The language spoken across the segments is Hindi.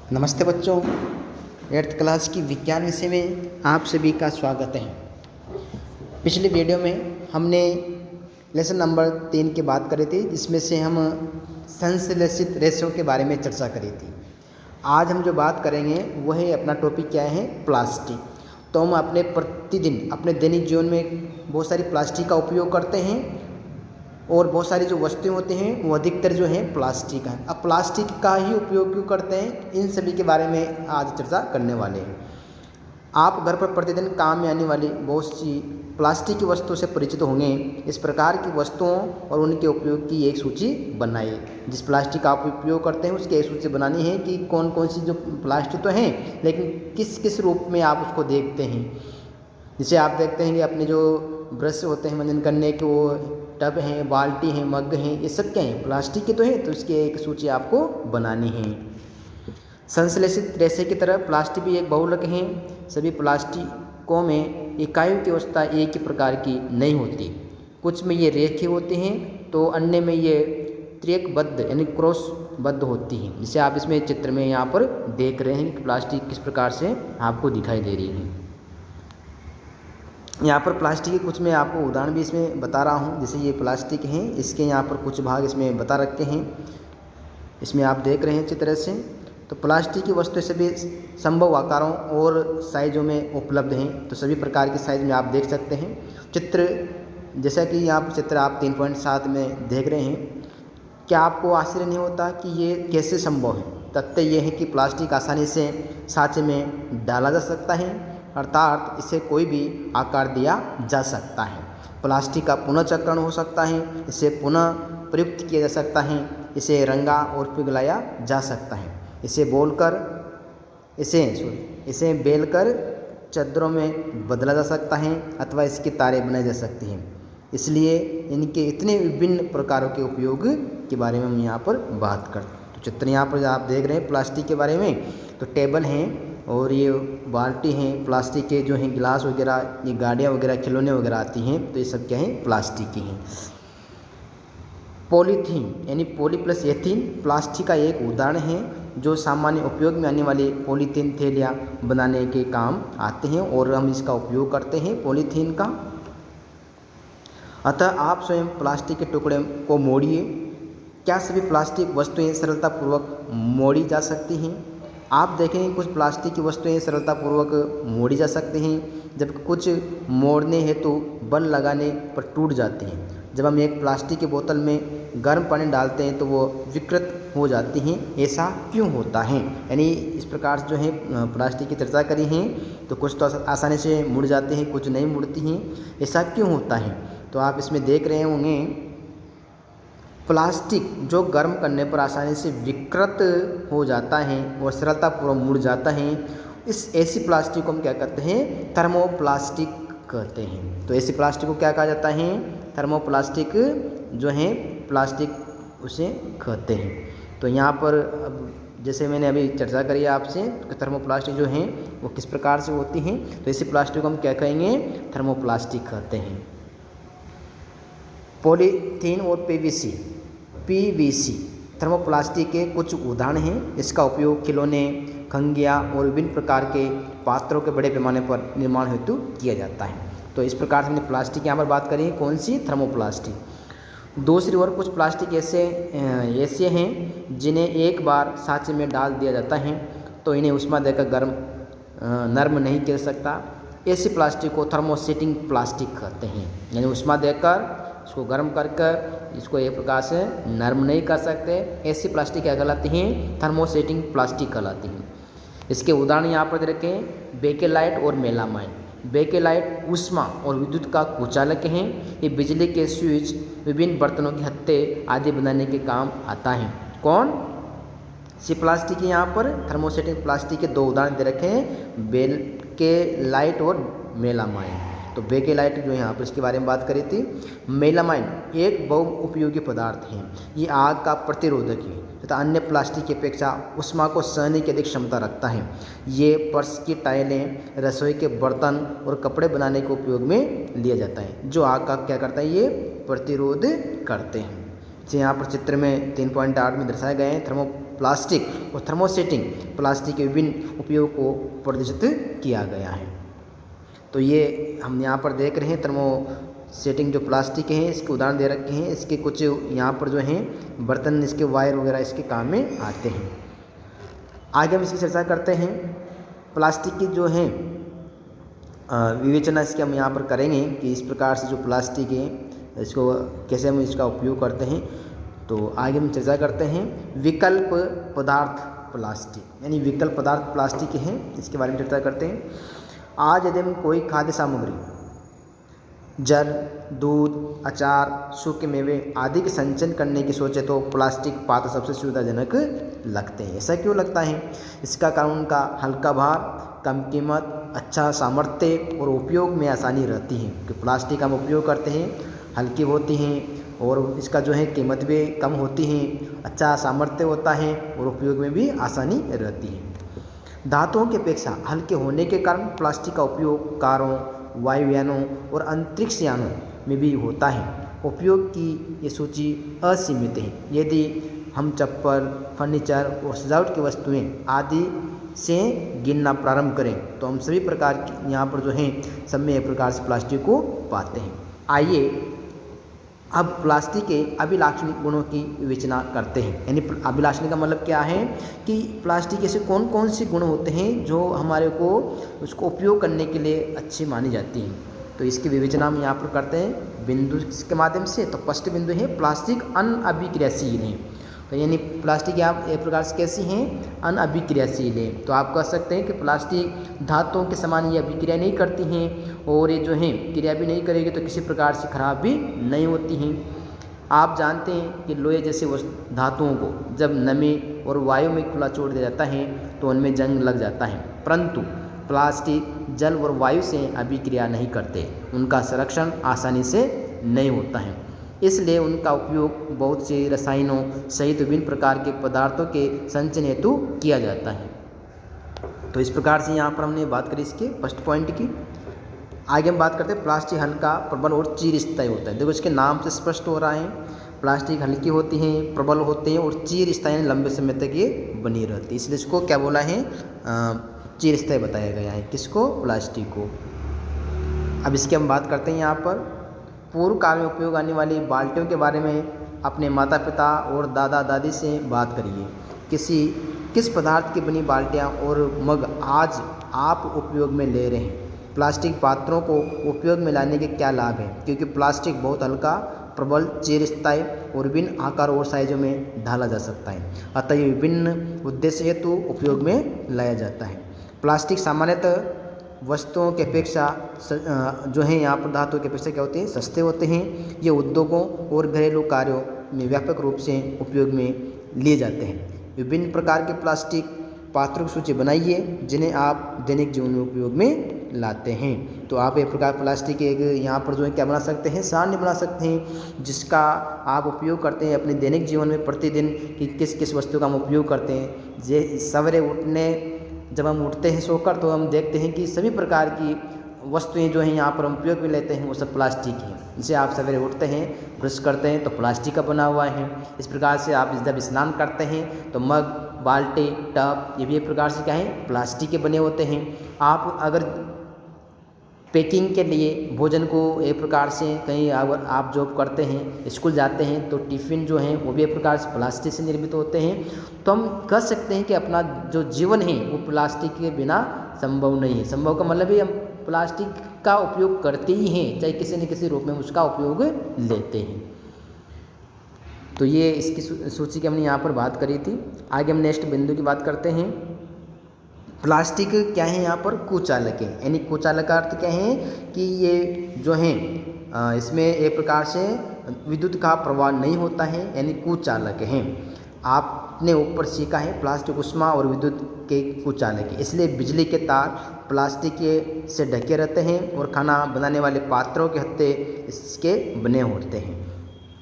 नमस्ते बच्चों, 8th क्लास की विज्ञान विषय में आप सभी का स्वागत है। पिछले वीडियो में हमने लेसन नंबर 3 की बात करी थी, जिसमें से हम संश्लेषित रेशों के बारे में चर्चा करी थी। आज हम जो बात करेंगे वह है, अपना टॉपिक क्या है, प्लास्टिक। तो हम अपने प्रतिदिन अपने दैनिक जीवन में बहुत सारी प्लास्टिक का उपयोग करते हैं और बहुत सारी जो वस्तुएं होती हैं वो अधिकतर जो है प्लास्टिक है। अब प्लास्टिक का ही उपयोग क्यों करते हैं, इन सभी के बारे में आज चर्चा करने वाले हैं। आप घर पर प्रतिदिन काम में आने वाली बहुत सी प्लास्टिक की वस्तुओं से परिचित होंगे। इस प्रकार की वस्तुओं और उनके उपयोग की एक सूची बनाइए। जिस प्लास्टिक का आप उपयोग करते हैं उसकी एक सूची बनानी है कि कौन कौन सी जो प्लास्टिक तो हैं, लेकिन किस किस रूप में आप उसको देखते हैं। जिसे आप देखते हैं कि अपने जो ब्रश होते हैं मंजन करने के, वो टब हैं, बाल्टी हैं, मग हैं, ये सब क्या हैं, प्लास्टिक के तो हैं। तो इसकी एक सूची आपको बनानी है। संश्लेषित रेशे की तरह प्लास्टिक भी एक बहुलक है। सभी प्लास्टिकों में इकाइयों की अवस्था एक ही प्रकार की नहीं होती। कुछ में ये रेखीय होते हैं तो अन्य में ये त्रिकबद्ध यानी क्रॉसबद्ध होती हैं। जिसे आप इसमें चित्र में यहाँ पर देख रहे हैं कि प्लास्टिक किस प्रकार से आपको दिखाई दे रही है। यहाँ पर प्लास्टिक के कुछ मैं आपको उदाहरण भी इसमें बता रहा हूँ। जैसे ये प्लास्टिक हैं, इसके यहाँ पर कुछ भाग इसमें बता रखे हैं, इसमें आप देख रहे हैं अच्छी तरह से। तो प्लास्टिक की वस्तुएं सभी संभव आकारों और साइजों में उपलब्ध हैं। तो सभी प्रकार की साइज में आप देख सकते हैं। चित्र जैसा कि यहाँ पर चित्र आप 3.7 में देख रहे हैं। क्या आपको आश्चर्य नहीं होता कि ये कैसे संभव है? तथ्य ये है कि प्लास्टिक आसानी से सांचे में डाला जा सकता है, अर्थात इसे कोई भी आकार दिया जा सकता है। प्लास्टिक का पुनर्चक्रण हो सकता है, इसे पुनः प्रयुक्त किया जा सकता है, इसे रंगा और पिघलाया जा सकता है, इसे बेलकर चादरों में बदला जा सकता है अथवा इसकी तारें बनाई जा सकती हैं। इसलिए इनके इतने विभिन्न प्रकारों के उपयोग के बारे में हम यहाँ पर बात करते हैं। तो चित्र यहाँ पर आप देख रहे हैं प्लास्टिक के बारे में। तो टेबल हैं और ये बाल्टी हैं, प्लास्टिक के जो हैं गिलास वगैरह, ये गाड़ियाँ वगैरह, खिलौने वगैरह आती हैं, तो ये सब क्या हैं, प्लास्टिक की हैं। पॉलीथीन यानी पॉली प्लस एथीन प्लास्टिक का एक उदाहरण है, जो सामान्य उपयोग में आने वाली पॉलीथीन थैलियाँ बनाने के काम आते हैं और हम इसका उपयोग करते हैं पॉलीथीन का। अतः आप स्वयं प्लास्टिक के टुकड़े को मोड़िए। क्या सभी प्लास्टिक वस्तुएं सरलतापूर्वक मोड़ी जा सकती हैं? आप देखेंगे कुछ प्लास्टिक की वस्तुएं सरलतापूर्वक मोड़ी जा सकती हैं, जबकि कुछ मोड़ने हेतु बल लगाने पर टूट जाती हैं। जब हम एक प्लास्टिक की बोतल में गर्म पानी डालते हैं तो वो विकृत हो जाती हैं। ऐसा क्यों होता है? यानी इस प्रकार से जो है प्लास्टिक की चर्चा करी है। तो कुछ तो आसानी से मुड़ जाते हैं, कुछ नहीं मुड़ती हैं। ऐसा क्यों होता है? तो आप इसमें देख रहे होंगे प्लास्टिक जो गर्म करने पर आसानी से विकृत हो जाता है और सरलतापूर्वक मुड़ जाता है, इस ऐसी प्लास्टिक को हम क्या कहते हैं, थर्मोप्लास्टिक कहते हैं। तो ऐसी प्लास्टिक को क्या कहा जाता है, थर्मोप्लास्टिक जो है प्लास्टिक उसे कहते हैं। तो यहाँ पर अब जैसे मैंने अभी चर्चा करी है आपसे, थर्मोप्लास्टिक जो हैं वो किस प्रकार से होती हैं, तो ऐसी प्लास्टिक को हम क्या कहेंगे, थर्मोप्लास्टिक कहते हैं। पॉलीथीन और पीवीसी थर्मोप्लास्टिक के कुछ उदाहरण हैं। इसका उपयोग खिलौने, खंगिया और विभिन्न प्रकार के पात्रों के बड़े पैमाने पर निर्माण हेतु किया जाता है। तो इस प्रकार से हमने प्लास्टिक यहाँ पर बात करी, कौन सी, थर्मोप्लास्टिक। दूसरी ओर कुछ प्लास्टिक ऐसे हैं जिन्हें एक बार सांचे में डाल दिया जाता है तो इन्हें उष्मा देकर नर्म नहीं किया जा सकता। ऐसी प्लास्टिक को थर्मोसेटिंग प्लास्टिक कहते हैं। यानी उष्मा देकर इसको गर्म करके इसको एक प्रकार से नर्म नहीं कर सकते। ऐसी प्लास्टिक क्या कहलाती हैं, थर्मोसेटिंग प्लास्टिक कहलाती हैं। इसके उदाहरण यहाँ पर रखें, बेकेलाइट और मेलामाइन। बेकेलाइट ऊष्मा और विद्युत का कुचालक हैं। ये बिजली के स्विच, विभिन्न बर्तनों के हत्थे आदि बनाने के काम आता है। कौन सी प्लास्टिक है? यहाँ पर थर्मोसेटिंग प्लास्टिक के 2 उदाहरण दे रखे हैं, बेकेलाइट और मेलामाइन। तो बेकेलाइट जो यहाँ पर इसके बारे में बात करी थी। मेलामाइन एक बहुउपयोगी पदार्थ है। ये आग का प्रतिरोधक है तथा अन्य प्लास्टिक की अपेक्षा ऊष्मा को सहने की अधिक क्षमता रखता है। ये पर्स की टाइलें, रसोई के बर्तन और कपड़े बनाने के उपयोग में लिया जाता है, जो आग का क्या करता है, ये प्रतिरोध करते हैं। जैसे यहाँ पर चित्र में 3.8 में दर्शाए गए हैं, थर्मोप्लास्टिक और थर्मोसेटिंग प्लास्टिक के विभिन्न उपयोग को प्रदर्शित किया गया है। तो ये हम यहाँ पर देख रहे हैं थर्मोसेटिंग जो प्लास्टिक हैं इसके उदाहरण दे रखे हैं। इसके कुछ यहाँ पर जो हैं बर्तन, इसके वायर वगैरह इसके काम में आते हैं। आगे हम इसकी चर्चा करते हैं। प्लास्टिक की जो है विवेचना इसके हम यहाँ पर करेंगे कि इस प्रकार से जो प्लास्टिक है इसको कैसे हम इसका उपयोग करते हैं। तो आगे हम चर्चा करते हैं विकल्प पदार्थ प्लास्टिक, यानी विकल्प पदार्थ प्लास्टिक है, इसके बारे में चर्चा करते हैं। आज यदि हम कोई खाद्य सामग्री, जल, दूध, अचार, सूखे मेवे आदि के संचयन करने की सोचे तो प्लास्टिक पात्र सबसे सुविधाजनक लगते हैं। ऐसा क्यों लगता है? इसका कारण उनका हल्का भार, कम कीमत, अच्छा सामर्थ्य और उपयोग में आसानी रहती है। कि प्लास्टिक हम उपयोग करते हैं, हल्की होती हैं और इसका जो है कीमत भी कम होती है, अच्छा सामर्थ्य होता है और उपयोग में भी आसानी रहती है। धातुओं की अपेक्षा हल्के होने के कारण प्लास्टिक का उपयोग कारों, वायुयानों और अंतरिक्ष यानों में भी होता है। उपयोग की ये सूची असीमित है। यदि हम चप्पल, फर्नीचर और सजावट की वस्तुएं आदि से गिनना प्रारंभ करें तो हम सभी प्रकार की यहाँ पर जो है सब में एक प्रकार से प्लास्टिक को पाते हैं। आइए अब प्लास्टिक के अभिलाक्षणिक गुणों की विवेचना करते हैं। यानी अभिलाक्षणिक का मतलब क्या है कि प्लास्टिक ऐसे कौन कौन से गुण होते हैं जो हमारे को उसको उपयोग करने के लिए अच्छी मानी जाती हैं। तो इसकी विवेचना हम यहाँ पर करते हैं बिंदु के माध्यम से। तो फर्स्ट बिंदु है प्लास्टिक अनअभिक्रियाशील है। तो यानी प्लास्टिक आप एक प्रकार से कैसी हैं? अनअभिक्रियाशील है। तो आप कह सकते हैं कि प्लास्टिक धातुओं के समान ये अभिक्रिया नहीं करती हैं और ये जो हैं क्रिया भी नहीं करेगी तो किसी प्रकार से खराब भी नहीं होती हैं। आप जानते हैं कि लोहे जैसे धातुओं को जब नमी और वायु में खुला छोड़ दिया जाता है तो उनमें जंग लग जाता है, परंतु प्लास्टिक जल और वायु से अभिक्रिया नहीं करते, उनका संरक्षण आसानी से नहीं होता है। इसलिए उनका उपयोग बहुत से रसायनों सहित विभिन्न प्रकार के पदार्थों के संचयन हेतु किया जाता है। तो इस प्रकार से यहाँ पर हमने बात करी इसके फर्स्ट पॉइंट की। आगे हम बात करते हैं प्लास्टिक हल्का, प्रबल और चिरस्थायी होता है। देखो इसके नाम से स्पष्ट हो रहा है, प्लास्टिक हल्की होती हैं, प्रबल होते हैं और चिरस्थायी लंबे समय तक ये बनी रहती है। इसलिए इसको क्या बोला है? चिरस्थायी बताया गया है। किसको? प्लास्टिक को। अब इसकी हम बात करते हैं यहाँ पर पूर्व काल में उपयोग आने वाली बाल्टियों के बारे में अपने माता पिता और दादा दादी से बात करिए। किस पदार्थ की बनी बाल्टियाँ और मग आज आप उपयोग में ले रहे हैं? प्लास्टिक पात्रों को उपयोग में लाने के क्या लाभ हैं? क्योंकि प्लास्टिक बहुत हल्का, प्रबल, चिरस्थायी और विभिन्न आकार और साइजों में ढाला जा सकता है, अतः ये विभिन्न उद्देश्य हेतु उपयोग में लाया जाता है। प्लास्टिक सामान्यतः वस्तुओं की अपेक्षा जो है यहाँ पर धातुओं की अपेक्षा क्या होते हैं? सस्ते होते हैं। ये उद्योगों और घरेलू कार्यों में व्यापक रूप से उपयोग में लिए जाते हैं। विभिन्न प्रकार के प्लास्टिक पात्रों की सूची बनाइए जिन्हें आप दैनिक जीवन में उपयोग में लाते हैं। तो आप एक प्रकार प्लास्टिक एक यहाँ पर जो है क्या बना सकते हैं? सारणी बना सकते हैं जिसका आप उपयोग करते हैं अपने दैनिक जीवन में प्रतिदिन कि किस किस वस्तु का हम उपयोग करते हैं। सवेरे जब हम उठते हैं सोकर तो हम देखते हैं कि सभी प्रकार की वस्तुएं जो हैं यहाँ पर हम उपयोग में लेते हैं वो सब प्लास्टिक ही है। जैसे आप सवेरे उठते हैं, ब्रश करते हैं तो प्लास्टिक का बना हुआ है। इस प्रकार से आप जब स्नान करते हैं तो मग, बाल्टी, टब ये भी एक प्रकार से क्या है? प्लास्टिक के बने होते हैं। आप अगर पैकिंग के लिए भोजन को एक प्रकार से कहीं अगर आप जॉब करते हैं, स्कूल जाते हैं तो टिफ़िन जो हैं वो भी एक प्रकार से प्लास्टिक से निर्मित होते हैं। तो हम कह सकते हैं कि अपना जो जीवन है वो प्लास्टिक के बिना संभव नहीं है। संभव का मतलब है हम प्लास्टिक का उपयोग करते ही हैं, चाहे किसी न किसी रूप में उसका उपयोग लेते हैं। तो ये इसकी सूची की हमने यहाँ पर बात करी थी। आगे हम नेक्स्ट बिंदु की बात करते हैं। प्लास्टिक क्या है? यहाँ पर कुचालक है। यानी कुचालक का अर्थ क्या है कि ये जो है इसमें एक प्रकार से विद्युत का प्रवाह नहीं होता है, यानी कुचालक हैं। आपने ऊपर सीखा है प्लास्टिक उष्मा और विद्युत के कुचालक है। इसलिए बिजली के तार प्लास्टिक के से ढके रहते हैं और खाना बनाने वाले पात्रों के हत्थे इसके बने होते हैं।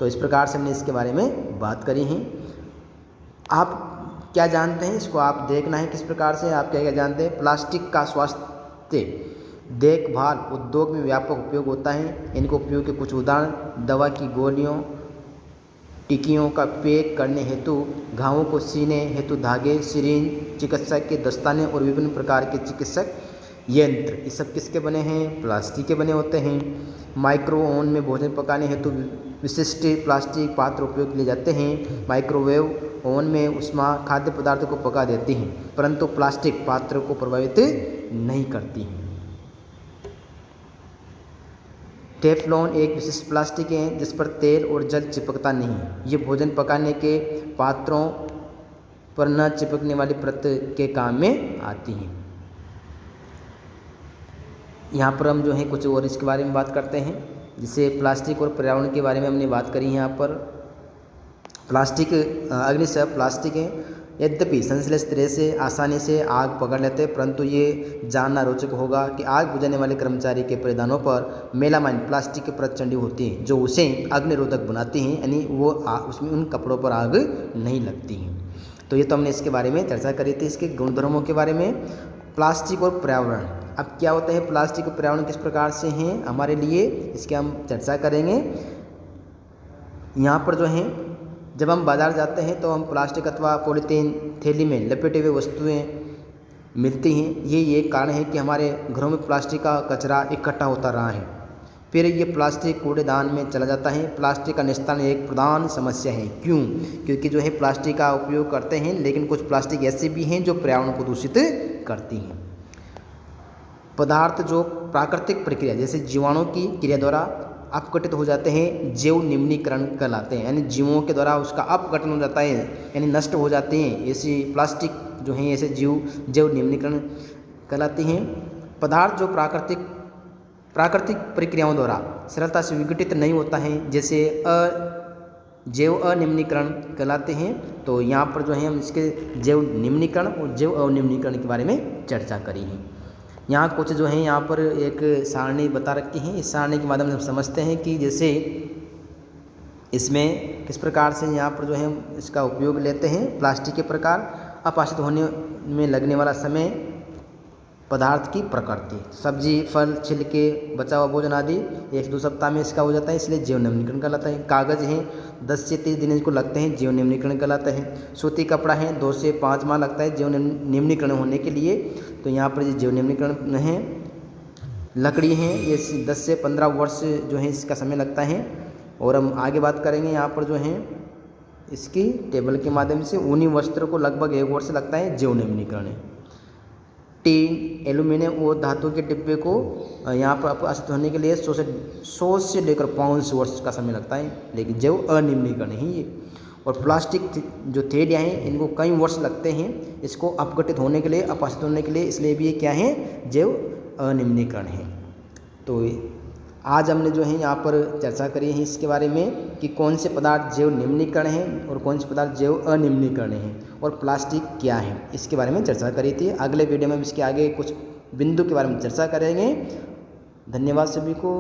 तो इस प्रकार से हमने इसके बारे में बात करी है। आप क्या जानते हैं? इसको आप देखना है किस प्रकार से आप क्या क्या जानते हैं। प्लास्टिक का स्वास्थ्य देखभाल उद्योग में व्यापक उपयोग होता है। इनको उपयोग के कुछ उदाहरण दवा की गोलियों टिकियों का पैक करने हेतु, घावों को सीने हेतु धागे, सिरिंज, चिकित्सक के दस्ताने और विभिन्न प्रकार के चिकित्सक यंत्र, ये सब किसके बने हैं? प्लास्टिक के बने होते हैं। माइक्रो ओवन में भोजन पकाने हेतु विशिष्ट प्लास्टिक पात्र उपयोग किए जाते हैं। माइक्रोवेव ओवन में उष्मा खाद्य पदार्थों को पका देती हैं, परंतु प्लास्टिक पात्र को प्रभावित नहीं करती हैं। टेफ्लॉन एक विशिष्ट प्लास्टिक है जिस पर तेल और जल चिपकता नहीं है। ये भोजन पकाने के पात्रों पर न चिपकने वाली परत के काम में आती हैं। यहाँ पर हम जो है कुछ और इसके बारे में बात करते हैं। जिसे प्लास्टिक और पर्यावरण के बारे में हमने बात करी। यहाँ पर प्लास्टिक अग्निशय प्लास्टिक है, यद्यपि संश्लेष तरह से आसानी से आग पकड़ लेते हैं, परंतु ये जानना रोचक होगा कि आग बुझाने वाले कर्मचारी के परिधानों पर मेलामाइन प्लास्टिक की परत चढ़ी होती है जो उसे अग्निरोधक बनाती हैं, यानी वो उसमें उन कपड़ों पर आग नहीं लगती हैं। तो ये तो हमने इसके बारे में चर्चा करी थी, इसके गुणधर्मों के बारे में। प्लास्टिक और पर्यावरण, अब क्या होता है प्लास्टिक और पर्यावरण किस प्रकार से हैं हमारे लिए, इसके हम चर्चा करेंगे। यहाँ पर जो है जब हम बाज़ार जाते हैं तो हम प्लास्टिक अथवा पॉलीथीन थैली में लपेटे हुए वस्तुएं मिलती हैं। ये कारण है कि हमारे घरों में प्लास्टिक का कचरा इकट्ठा होता रहा है, फिर ये प्लास्टिक कूड़ेदान में चला जाता है। प्लास्टिक का निस्तारण एक प्रधान समस्या है। क्यों? क्योंकि जो है प्लास्टिक का उपयोग करते हैं, लेकिन कुछ प्लास्टिक ऐसे भी हैं जो पर्यावरण को दूषित करती हैं। पदार्थ जो प्राकृतिक प्रक्रिया जैसे जीवाणु की क्रिया द्वारा अपघटित हो जाते हैं, जैव निम्नीकरण कहलाते हैं, यानी जीवों के द्वारा उसका अपघटन हो जाता है, यानी नष्ट हो जाते हैं। ऐसी प्लास्टिक जो हैं ऐसे जैव निम्नीकरण कहलाती हैं। पदार्थ जो प्राकृतिक प्रक्रियाओं द्वारा सरलता से विघटित नहीं होता है, जैसे जैव अनिम्नीकरण कहलाते हैं। तो यहाँ पर जो है हम इसके जैव निम्नीकरण और जैव अनिम्नीकरण के बारे में चर्चा करी है। यहाँ कुछ जो है यहाँ पर एक सारणी बता रखी है। इस सारणी के माध्यम से हम समझते हैं कि जैसे इसमें किस प्रकार से यहाँ पर जो है हम इसका उपयोग लेते हैं। प्लास्टिक के प्रकार, अपचित होने में लगने वाला समय, पदार्थ की प्रकृति, सब्जी, फल, छिलके, बचा हुआ भोजन आदि 1-2 सप्ताह में इसका हो जाता है, इसलिए जैव निम्नीकरण कहलाता है। कागज़ है 10 से 30 दिन इसको लगते हैं, जैव निम्नीकरण कहलाता है। सूती कपड़ा है 2 से 5 माह लगता है जैव निम्नीकरण होने के लिए, तो यहाँ पर जैव निम्नीकरण है। लकड़ी है ये 10 से 15 वर्ष जो है इसका समय लगता है। और हम आगे बात करेंगे यहाँ पर जो है इसकी टेबल के माध्यम से। ऊनी वस्त्र को लगभग 1 वर्ष लगता है जैव निम्नीकरण है। टीन, एल्यूमिनियम और धातु के डिब्बे को यहाँ पर अपघटित होने के लिए 100 से लेकर 500 वर्ष का समय लगता है, लेकिन जैव अनिम्नीकरण है ये। और प्लास्टिक जो थैलियाँ हैं इनको कई वर्ष लगते हैं इसको अपघटित होने के लिए, अपघटित होने के लिए, इसलिए भी ये क्या है जैव अनिम्नीकरण है। तो आज हमने जो है यहाँ पर चर्चा करी है इसके बारे में कि कौन से पदार्थ जैव निम्नीकरण हैं और कौन से पदार्थ जैव अनिम्नीकरण हैं और प्लास्टिक क्या है, इसके बारे में चर्चा करी थी। अगले वीडियो में हम इसके आगे कुछ बिंदु के बारे में चर्चा करेंगे। धन्यवाद सभी को।